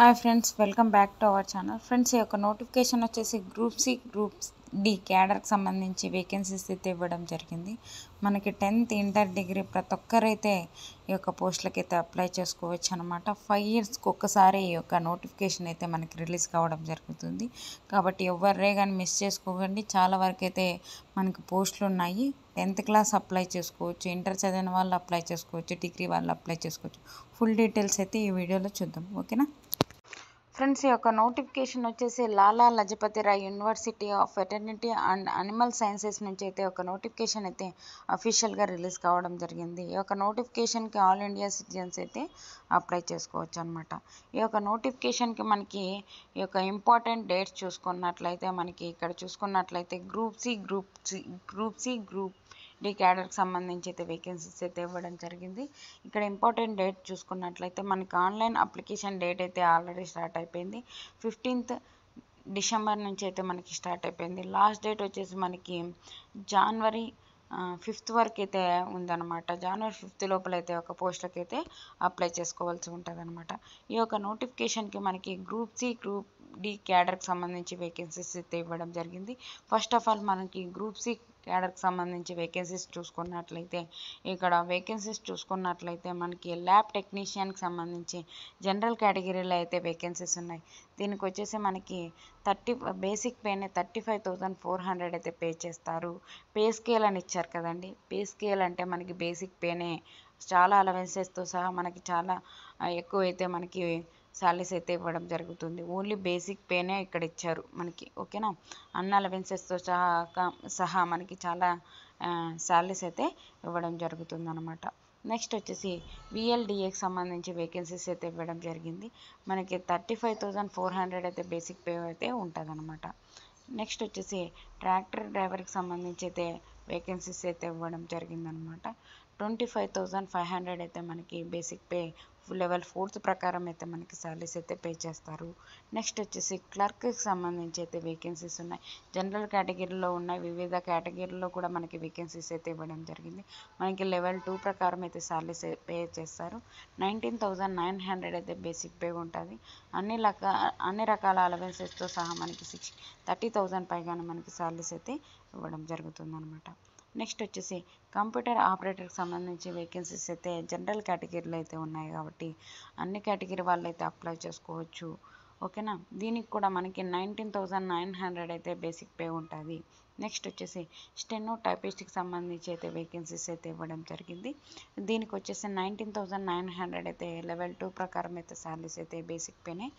Hi friends, welcome back to our channel. Friends, ఈ యొక్క notification వచ్చేసి గ్రూప్ సి గ్రూప్ డి క్యాడర్కి సంబంధించి vacancies అయితే ఇవ్వడం జరిగింది. మనకి 10th ఇంటర్ డిగ్రీ ప్రతి ఒక్కరైతే ఈ యొక్క పోస్టులకి అయితే అప్లై చేసుకోవచ్చు అనమాట. 5 yearsకి ఒక్కసారి ఈ యొక్క నోటిఫికేషన్ అయితే మనకి రిలీజ్ కావడం జరుగుతుంది. కాబట్టి ఎవరే కానీ మిస్ చేసుకోకండి. చాలా వరకు అయితే మనకి పోస్టులు ఉన్నాయి. 10th క్లాస్ అప్లై చేసుకోవచ్చు, ఇంటర్ చదివిన వాళ్ళు అప్లై చేసుకోవచ్చు, డిగ్రీ వాళ్ళు అప్లై చేసుకోవచ్చు. ఫుల్ డీటెయిల్స్ అయితే ఈ వీడియోలో చూద్దాం, ఓకేనా ఫ్రెండ్స్. ఈ యొక్క నోటిఫికేషన్ వచ్చేసి Lala Lajpat Rai university of veterinary and animal sciences నుంచి అయితే ఒక నోటిఫికేషన్ అయితే అఫీషియల్గా రిలీజ్ కావడం జరిగింది. ఈ యొక్క నోటిఫికేషన్కి ఆల్ ఇండియా సిటిజన్స్ అయితే అప్లై చేసుకోవచ్చు అనమాట. ఈ యొక్క నోటిఫికేషన్కి మనకి ఈ యొక్క ఇంపార్టెంట్ డేట్స్ చూసుకున్నట్లయితే మనకి ఇక్కడ చూసుకున్నట్లయితే గ్రూప్ సి గ్రూప్ డి క్యాడర్కి సంబంధించి అయితే వేకెన్సీస్ అయితే ఇవ్వడం జరిగింది. ఇక్కడ ఇంపార్టెంట్ డేట్ చూసుకున్నట్లయితే మనకి ఆన్లైన్ అప్లికేషన్ డేట్ అయితే ఆల్రెడీ స్టార్ట్ అయిపోయింది. 15th డిసెంబర్ నుంచి అయితే మనకి స్టార్ట్ అయిపోయింది. లాస్ట్ డేట్ వచ్చేసి మనకి జనవరి 5th వరకు అయితే ఉందన్నమాట. జనవరి 5th లోపల అయితే ఒక పోస్టులకి అయితే అప్లై చేసుకోవాల్సి ఉంటుంది అనమాట. ఈ యొక్క నోటిఫికేషన్కి మనకి గ్రూప్ సి గ్రూప్ డి క్యాడర్కి సంబంధించి వేకెన్సీస్ అయితే ఇవ్వడం జరిగింది. ఫస్ట్ ఆఫ్ ఆల్ మనకి గ్రూప్ సి క్యాడర్కి సంబంధించి వేకెన్సీస్ చూసుకున్నట్లయితే ఇక్కడ వేకెన్సీస్ చూసుకున్నట్లయితే మనకి ల్యాబ్ టెక్నీషియన్కి సంబంధించి జనరల్ కేటగిరీలో అయితే వేకెన్సీస్ ఉన్నాయి. దీనికి వచ్చేసి మనకి బేసిక్ పేనే 35,400 అయితే పే చేస్తారు. పే స్కేల్ అని ఇచ్చారు కదండి. పే స్కేల్ అంటే మనకి బేసిక్ పేనే చాలా అలవెన్సెస్తో సహా మనకి చాలా ఎక్కువ అయితే మనకి శాలరీస్ అయితే ఇవ్వడం జరుగుతుంది. ఓన్లీ బేసిక్ పేనే ఇక్కడ ఇచ్చారు మనకి, ఓకేనా. అన్ని అలవెన్సెస్తో సహా మనకి చాలా శాలరీస్ అయితే ఇవ్వడం జరుగుతుంది అనమాట. నెక్స్ట్ వచ్చేసి విఎల్డిఏకి సంబంధించి వేకెన్సీస్ అయితే ఇవ్వడం జరిగింది. మనకి 35,400 అయితే బేసిక్ పే అయితే ఉంటుంది అనమాట. నెక్స్ట్ వచ్చేసి ట్రాక్టర్ డ్రైవర్కి సంబంధించి అయితే వేకెన్సీస్ అయితే ఇవ్వడం జరిగిందనమాట. 25,500 అయితే మనకి బేసిక్ పే లెవెల్ 4th ప్రకారం అయితే మనకి శాలరీస్ అయితే పే చేస్తారు. నెక్స్ట్ వచ్చేసి క్లర్క్కి సంబంధించి అయితే వేకెన్సీస్ ఉన్నాయి. జనరల్ కేటగిరీలో ఉన్నాయి, వివిధ కేటగిరీలో కూడా మనకి వేకెన్సీస్ అయితే ఇవ్వడం జరిగింది. మనకి లెవెల్ 2 ప్రకారం అయితే శాలరీస్ పే చేస్తారు. 19,900 అయితే బేసిక్ పే ఉంటుంది. అన్ని రకాల అలవెన్సెస్తో సహా మనకి 30,000 పైగానే మనకి శాలరీస్ అయితే ఇవ్వడం జరుగుతుంది అనమాట. నెక్స్ట్ వచ్చేసి కంప్యూటర్ ఆపరేటర్కి సంబంధించి వేకెన్సీస్ అయితే జనరల్ కేటగిరీలో అయితే ఉన్నాయి కాబట్టి అన్ని కేటగిరీ వాళ్ళు అయితే అప్లై చేసుకోవచ్చు, ఓకేనా. దీనికి కూడా మనకి 19,900 అయితే బేసిక్ పే ఉంటుంది. నెక్స్ట్ వచ్చేసి స్టెనో టైపిస్ట్కి సంబంధించి అయితే వేకెన్సీస్ అయితే ఇవ్వడం జరిగింది. దీనికి వచ్చేసి 19,900 అయితే లెవెల్ 2 ప్రకారం అయితే శాలరీస్ అయితే బేసిక్ పేనే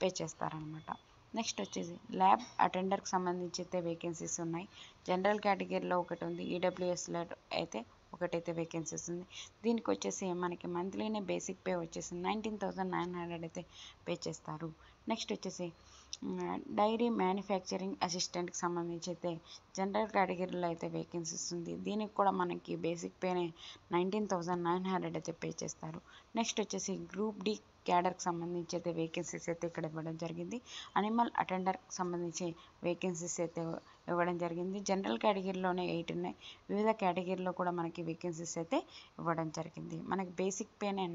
పే చేస్తారనమాట. నెక్స్ట్ వచ్చేసి ల్యాబ్ అటెండర్కి సంబంధించి అయితే వేకెన్సీస్ ఉన్నాయి. జనరల్ కేటగిరీలో ఒకటి ఉంది, ఈడబ్ల్యూఎస్లో అయితే ఒకటైతే వేకెన్సీస్ ఉంది. దీనికి వచ్చేసి మనకి మంత్లీనే బేసిక్ పే వచ్చేసి 19,900 అయితే పే చేస్తారు. నెక్స్ట్ వచ్చేసి డైరీ మ్యానుఫ్యాక్చరింగ్ అసిస్టెంట్కి సంబంధించి అయితే జనరల్ కేటగిరీలో అయితే వేకెన్సీస్ ఉంది. దీనికి కూడా మనకి బేసిక్ పేనే 19,900 అయితే పే చేస్తారు. నెక్స్ట్ వచ్చేసి గ్రూప్ డి క్యాడర్కి సంబంధించి అయితే వేకెన్సీస్ అయితే ఇక్కడ ఇవ్వడం జరిగింది. అనిమల్ అటెండర్కి సంబంధించి వేకెన్సీస్ అయితే ఇవ్వడం జరిగింది. జనరల్ కేటగిరీలోనే 8 ఉన్నాయి. వివిధ కేటగిరీలో కూడా మనకి వేకెన్సీస్ అయితే ఇవ్వడం జరిగింది. మనకి బేసిక్ పేనే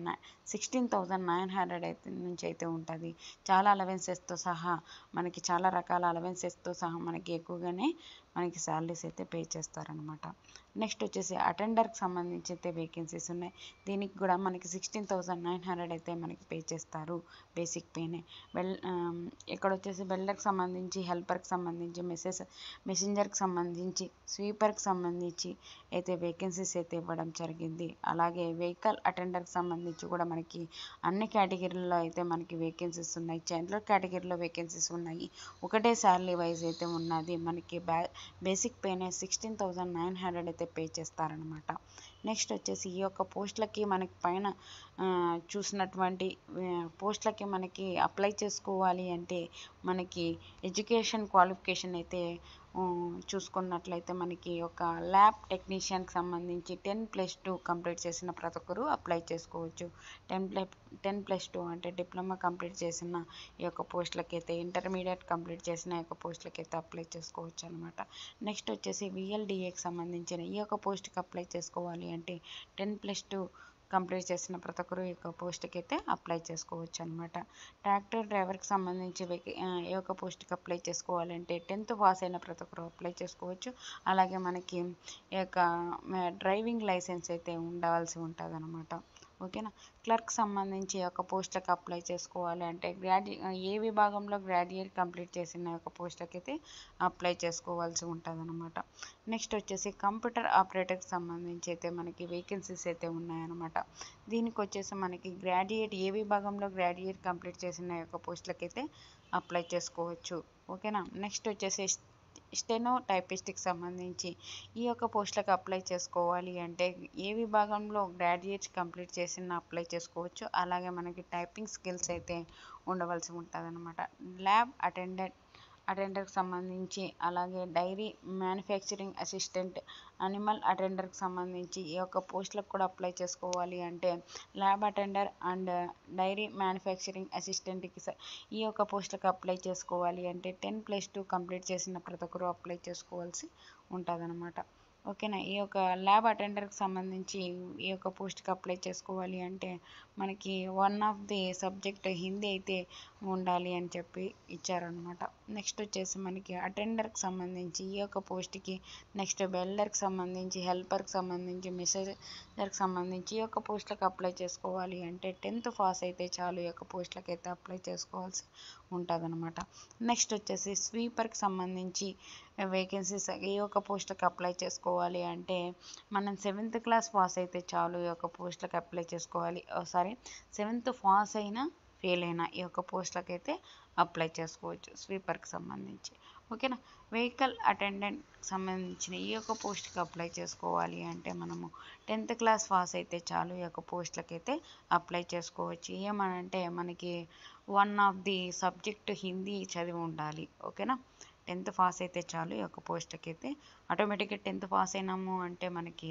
16,900 అయితే నుంచి అయితే ఉంటుంది. చాలా అలవెన్సెస్తో సహా మనకి చాలా రకాల అలవెన్సెస్తో సహా మనకి ఎక్కువగానే మనకి శాలరీస్ అయితే పే చేస్తారనమాట. నెక్స్ట్ వచ్చేసి అటెండర్కి సంబంధించి అయితే వేకెన్సీస్ ఉన్నాయి. దీనికి కూడా మనకి 16,900 అయితే మనకి పే చేస్తారు బేసిక్ పేనే. ఇక్కడ వచ్చేసి వెల్డర్కి సంబంధించి, హెల్పర్కి సంబంధించి, మెసెంజర్కి సంబంధించి, స్వీపర్కి సంబంధించి అయితే వేకెన్సీస్ అయితే ఇవ్వడం జరిగింది. అలాగే వెహికల్ అటెండర్కి సంబంధించి కూడా మనకి అన్ని కేటగిరీల్లో అయితే మనకి వేకెన్సీస్ ఉన్నాయి. జనరల్ కేటగిరీలో వేకెన్సీస్ ఉన్నాయి. ఒకటే శాలరీ వైజ్ అయితే ఉన్నది. మనకి బేసిక్ పేనే 16,900 అయితే పే చేస్తారనమాట. నెక్స్ట్ వచ్చేసి ఈ యొక్క పోస్టులకి మనకి పైన చూసినటువంటి పోస్టులకి మనకి అప్లై చేసుకోవాలి అంటే మనకి ఎడ్యుకేషన్ క్వాలిఫికేషన్ అయితే చూసుకున్నట్లయితే మనకి ఒక ల్యాబ్ టెక్నీషియన్కి సంబంధించి 10+2 కంప్లీట్ చేసిన ప్రతి ఒక్కరు అప్లై చేసుకోవచ్చు. 10+2 అంటే డిప్లొమా కంప్లీట్ చేసిన ఈ యొక్క పోస్టులకి అయితే, ఇంటర్మీడియట్ కంప్లీట్ చేసిన ఈ యొక్క పోస్టులకి అయితే అప్లై చేసుకోవచ్చు అనమాట. నెక్స్ట్ వచ్చేసి విఎల్డిఏకి సంబంధించిన ఈ యొక్క పోస్ట్కి అప్లై చేసుకోవాలి అంటే 10+2 కంప్లీట్ చేసిన ప్రతి ఒక్కరు ఈ యొక్క పోస్ట్కి అయితే అప్లై చేసుకోవచ్చు అనమాట. ట్రాక్టర్ డ్రైవర్కి సంబంధించి ఏ ఒక్క పోస్ట్కి అప్లై చేసుకోవాలంటే 10th పాస్ అయిన ప్రతి ఒక్కరు అప్లై చేసుకోవచ్చు. అలాగే మనకి ఈ యొక్క డ్రైవింగ్ లైసెన్స్ అయితే ఉండాల్సి ఉంటుంది అనమాట. ఓకేనా. క్లర్క్ సంబంధించి ఒక పోస్ట్కి అప్లై చేసుకోవాలి అంటే ఏ విభాగంలో గ్రాడ్యుయేట్ కంప్లీట్ చేసిన ఒక పోస్ట్కి అయితే అప్లై చేసుకోవాల్సి ఉంటుంది అనమాట. నెక్స్ట్ వచ్చేసి కంప్యూటర్ ఆపరేటర్కి సంబంధించి అయితే మనకి వేకెన్సీస్ అయితే ఉన్నాయన్నమాట. దీనికి వచ్చేసి మనకి ఏ విభాగంలో గ్రాడ్యుయేట్ కంప్లీట్ చేసిన యొక్క పోస్టులకి అయితే అప్లై చేసుకోవచ్చు. ఓకేనా. నెక్స్ట్ వచ్చేసి స్టెనో టైపిస్ట్కి సంబంధించి ఈ యొక్క పోస్టులకు అప్లై చేసుకోవాలి అంటే ఏ విభాగంలో గ్రాడ్యుయేట్స్ కంప్లీట్ చేసిన అప్లై చేసుకోవచ్చు. అలాగే మనకి టైపింగ్ స్కిల్స్ అయితే ఉండవలసి ఉంటుంది అనమాట. ల్యాబ్ అటెండర్కి సంబంధించి, అలాగే డైరీ మ్యానుఫ్యాక్చరింగ్ అసిస్టెంట్, అనిమల్ అటెండర్కి సంబంధించి ఈ యొక్క పోస్టులకు కూడా అప్లై చేసుకోవాలి అంటే lab attender and dairy manufacturing అసిస్టెంట్కి ఈ యొక్క పోస్టులకు అప్లై చేసుకోవాలి అంటే 10+2 కంప్లీట్ చేసిన ప్రతి ఒక్కరు అప్లై చేసుకోవాల్సి ఉంటుంది. ఓకేనా. ఈ యొక్క ల్యాబ్ అటెండర్కి సంబంధించి ఈ యొక్క పోస్ట్కి అప్లై చేసుకోవాలి అంటే మనకి one of the subject Hindi అయితే ఉండాలి అని చెప్పి ఇచ్చారనమాట. నెక్స్ట్ వచ్చేసి మనకి అటెండర్కి సంబంధించి ఈ యొక్క పోస్ట్కి, నెక్స్ట్ వెల్డర్కి సంబంధించి, హెల్పర్కి సంబంధించి, మెసేజర్కి సంబంధించి ఈ యొక్క పోస్టులకు అప్లై చేసుకోవాలి అంటే 10th పాస్ అయితే చాలు ఈ యొక్క పోస్టులకు అయితే అప్లై చేసుకోవాల్సి ఉంటుంది. నెక్స్ట్ వచ్చేసి స్వీపర్కి సంబంధించి వేకెన్సీస్ ఏ ఒక్క పోస్టులకు అప్లై చేసుకోవాలి అంటే మనం 7th క్లాస్ పాస్ అయితే చాలు ఈ యొక్క పోస్టులకు అప్లై చేసుకోవాలి. 7th పాస్ అయినా ఫెయిల్ అయినా ఈ యొక్క పోస్టులకు అయితే అప్లై చేసుకోవచ్చు స్వీపర్కి సంబంధించి. ఓకేనా. వెహికల్ అటెండెంట్ సంబంధించిన ఈ యొక్క పోస్ట్కి అప్లై చేసుకోవాలి అంటే మనము 10th క్లాస్ పాస్ అయితే చాలు ఈ యొక్క పోస్టులకు అయితే అప్లై చేసుకోవచ్చు. ఏమనంటే మనకి one of the subject Hindi చదివి ఉండాలి. ఓకేనా. 10th పాస్ అయితే చాలు ఈ యొక్క పోస్ట్కి అయితే. ఆటోమేటిక్గా 10th పాస్ అయినాము అంటే మనకి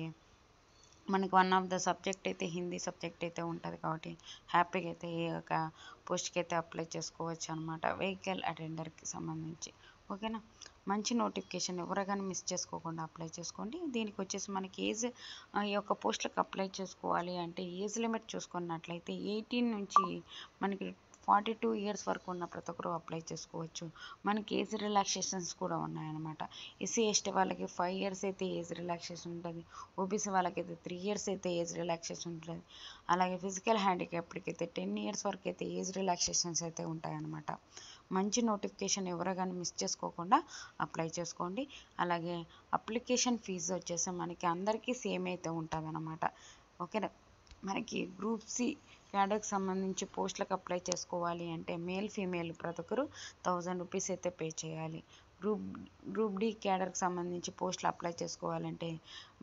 వన్ ఆఫ్ ద సబ్జెక్ట్ అయితే హిందీ సబ్జెక్ట్ అయితే ఉంటుంది కాబట్టి హ్యాపీగా అయితే ఈ యొక్క పోస్ట్కి అయితే అప్లై చేసుకోవచ్చు అనమాట, వెహికల్ అటెండర్కి సంబంధించి. ఓకేనా. మంచి నోటిఫికేషన్ ఎవరు కానీ మిస్ చేసుకోకుండా అప్లై చేసుకోండి. దీనికి వచ్చేసి మనకి ఈ యొక్క పోస్టులకు అప్లై చేసుకోవాలి అంటే ఏజ్ లిమిట్ చూసుకున్నట్లయితే 18 నుంచి మనకి 42 ఇయర్స్ వరకు ఉన్న ప్రతి ఒక్కరు అప్లై చేసుకోవచ్చు. మనకి ఏజ్ రిలాక్సేషన్స్ కూడా ఉన్నాయన్నమాట. ఎస్సీ ఎస్టీ వాళ్ళకి 5 ఇయర్స్ అయితే ఏజ్ రిలాక్సేషన్ ఉంటుంది. ఓబీసీ వాళ్ళకైతే 3 ఇయర్స్ అయితే ఏజ్ రిలాక్సేషన్ ఉంటుంది. అలాగే ఫిజికల్ హ్యాండిక్యాప్డ్కి అయితే 10 ఇయర్స్ వరకు అయితే ఏజ్ రిలాక్సేషన్స్ అయితే ఉంటాయన్నమాట. మంచి నోటిఫికేషన్ ఎవరు కానీ మిస్ చేసుకోకుండా అప్లై చేసుకోండి. అలాగే అప్లికేషన్ ఫీజు వచ్చేసి మనకి అందరికీ సేమ్ అయితే ఉంటుంది అనమాట. ఓకేనా. మనకి గ్రూప్ సి క్యాడర్కి సంబంధించి పోస్టులకు అప్లై చేసుకోవాలి అంటే మేల్ ఫీమేల్ ప్రతి ఒక్కరు 1000 రూపీస్ అయితే పే చేయాలి. గ్రూప్ డి క్యాడర్కి సంబంధించి పోస్టులు అప్లై చేసుకోవాలంటే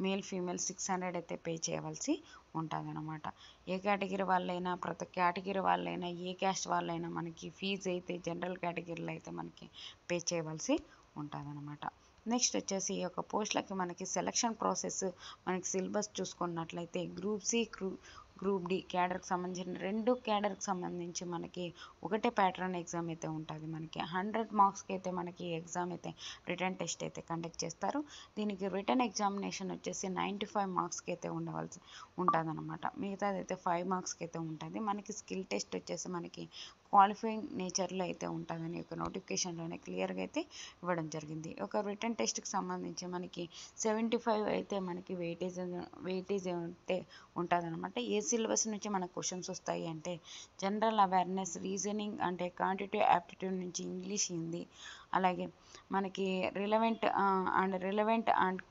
మేల్ ఫీమేల్ 600 అయితే పే చేయవలసి ఉంటుంది అనమాట. ఏ కేటగిరీ వాళ్ళైనా, ప్రతి కేటగిరీ వాళ్ళైనా, ఏ క్యాస్ట్ వాళ్ళైనా మనకి ఫీజు అయితే జనరల్ కేటగిరీలో అయితే మనకి పే చేయవలసి ఉంటుంది అనమాట. నెక్స్ట్ వచ్చేసి ఈ యొక్క పోస్టులకి మనకి సెలక్షన్ ప్రాసెస్, మనకి సిలబస్ చూసుకున్నట్లయితే గ్రూప్ సి గ్రూప్ డి క్యాడర్కి సంబంధించిన 2 క్యాడర్కి సంబంధించి మనకి ఒకటే ప్యాటర్న్ ఎగ్జామ్ అయితే ఉంటుంది. మనకి 100 మార్క్స్కి అయితే మనకి ఎగ్జామ్ అయితే రిటర్న్ టెస్ట్ అయితే కండక్ట్ చేస్తారు. దీనికి రిటర్న్ ఎగ్జామినేషన్ వచ్చేసి 95 మార్క్స్కి అయితే ఉంటుంది అనమాట. మిగతాది అయితే 5 మార్క్స్కి అయితే ఉంటుంది. మనకి స్కిల్ టెస్ట్ వచ్చేసి మనకి క్వాలిఫైయింగ్ నేచర్లో అయితే ఉంటుందని ఒక నోటిఫికేషన్లోనే క్లియర్గా అయితే ఇవ్వడం జరిగింది. ఒక రిటర్న్ టెస్ట్కి సంబంధించి మనకి 75 అయితే మనకి వెయిటేజ్ అయితే ఉంటుంది అనమాట. ఏ సిలబస్ నుంచి మనకు క్వశ్చన్స్ వస్తాయి అంటే జనరల్ అవేర్నెస్, రీజనింగ్ అంటే క్వాంటిటేటివ్ యాప్టిట్యూడ్ నుంచి ఇంగ్లీష్, హిందీ, అలాగే మనకి రిలవెంట్ అండ్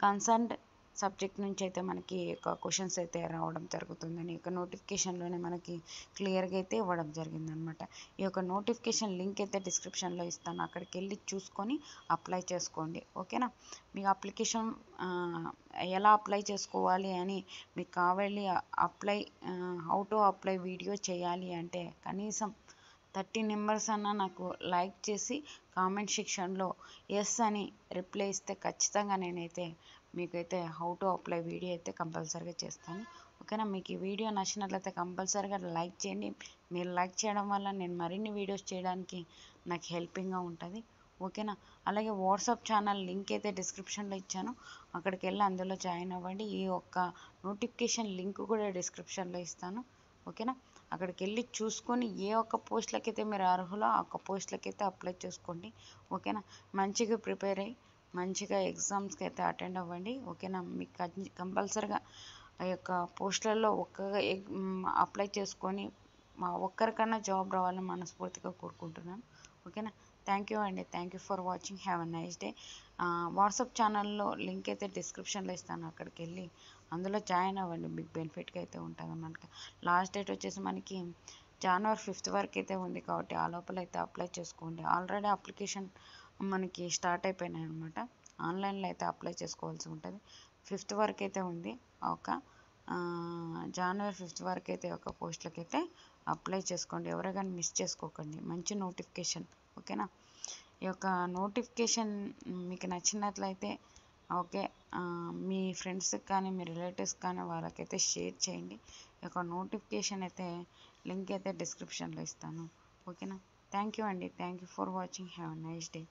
కన్సర్న్డ్ సబ్జెక్ట్ నుంచి అయితే మనకి క్వశ్చన్స్ అయితే రావడం జరుగుతుందని ఈ యొక్క నోటిఫికేషన్లోనే మనకి క్లియర్గా అయితే ఇవ్వడం జరిగిందనమాట. ఈ యొక్క నోటిఫికేషన్ లింక్ అయితే డిస్క్రిప్షన్లో ఇస్తాను, అక్కడికి వెళ్ళి చూసుకొని అప్లై చేసుకోండి. ఓకేనా. మీకు అప్లికేషన్ ఎలా అప్లై చేసుకోవాలి అని మీకు కావాలి, హౌ టు అప్లై వీడియో చేయాలి అంటే కనీసం 30 మెంబర్స్ అన్నా నాకు లైక్ చేసి కామెంట్ సెక్షన్లో ఎస్ అని రిప్లై ఇస్తే ఖచ్చితంగా నేనైతే మీకైతే హౌ టు అప్లై వీడియో అయితే కంపల్సరీగా చేస్తాను. ఓకేనా. మీకు ఈ వీడియో నచ్చినట్లయితే కంపల్సరీగా లైక్ చేయండి. మీరు లైక్ చేయడం వల్ల నేను మరిన్ని వీడియోస్ చేయడానికి నాకు హెల్పింగ్గా ఉంటుంది. ఓకేనా. అలాగే వాట్సాప్ ఛానల్ లింక్ అయితే డిస్క్రిప్షన్లో ఇచ్చాను, అక్కడికి వెళ్ళి అందులో జాయిన్ అవ్వండి. ఈ ఒక్క నోటిఫికేషన్ లింక్ కూడా డిస్క్రిప్షన్లో ఇస్తాను, ఓకేనా. అక్కడికి వెళ్ళి చూసుకొని ఏ ఒక్క పోస్టులకైతే మీరు అర్హులో ఆ ఒక్క పోస్టులకైతే అప్లై చేసుకోండి, ఓకేనా. మంచిగా ప్రిపేర్ అయ్యి మంచిగా ఎగ్జామ్స్కి అయితే అటెండ్ అవ్వండి, ఓకేనా. మీకు కంపల్సరిగా ఆ యొక్క పోస్టులలో అప్లై చేసుకొని ఒక్కరికన్నా జాబ్ రావాలని మనస్ఫూర్తిగా కోరుకుంటున్నాను, ఓకేనా. థ్యాంక్ యూ అండి, thank you for watching, have a nice day. WhatsApp ఛానల్లో లింక్ అయితే డిస్క్రిప్షన్లో ఇస్తాను, అక్కడికి వెళ్ళి అందులో జాయిన్ అవ్వండి, మీకు బెనిఫిట్గా అయితే ఉంటుంది. మనకి లాస్ట్ డేట్ వచ్చేసి మనకి జనవరి 5th వరకు అయితే ఉంది, కాబట్టి ఆ లోపల అయితే అప్లై చేసుకోండి. ఆల్రెడీ అప్లికేషన్ మనకి స్టార్ట్ అయిపోయినాయి అనమాట, ఆన్లైన్లో అయితే అప్లై చేసుకోవాల్సి ఉంటుంది. 5th వరకు అయితే ఉంది, ఒక జనవరి 5th వరకు అయితే ఒక పోస్టులకి అయితే అప్లై చేసుకోండి, ఎవరు కానీ మిస్ చేసుకోకండి. మంచి నోటిఫికేషన్, ఓకేనా. ఈ యొక్క నోటిఫికేషన్ మీకు నచ్చినట్లయితే ఓకే, మీ ఫ్రెండ్స్కి కానీ మీ రిలేటివ్స్కి కానీ వాళ్ళకైతే షేర్ చేయండి. ఈ యొక్క నోటిఫికేషన్ అయితే లింక్ అయితే డిస్క్రిప్షన్లో ఇస్తాను, ఓకేనా. థ్యాంక్ యూ అండి, thank you for watching, have a nice day.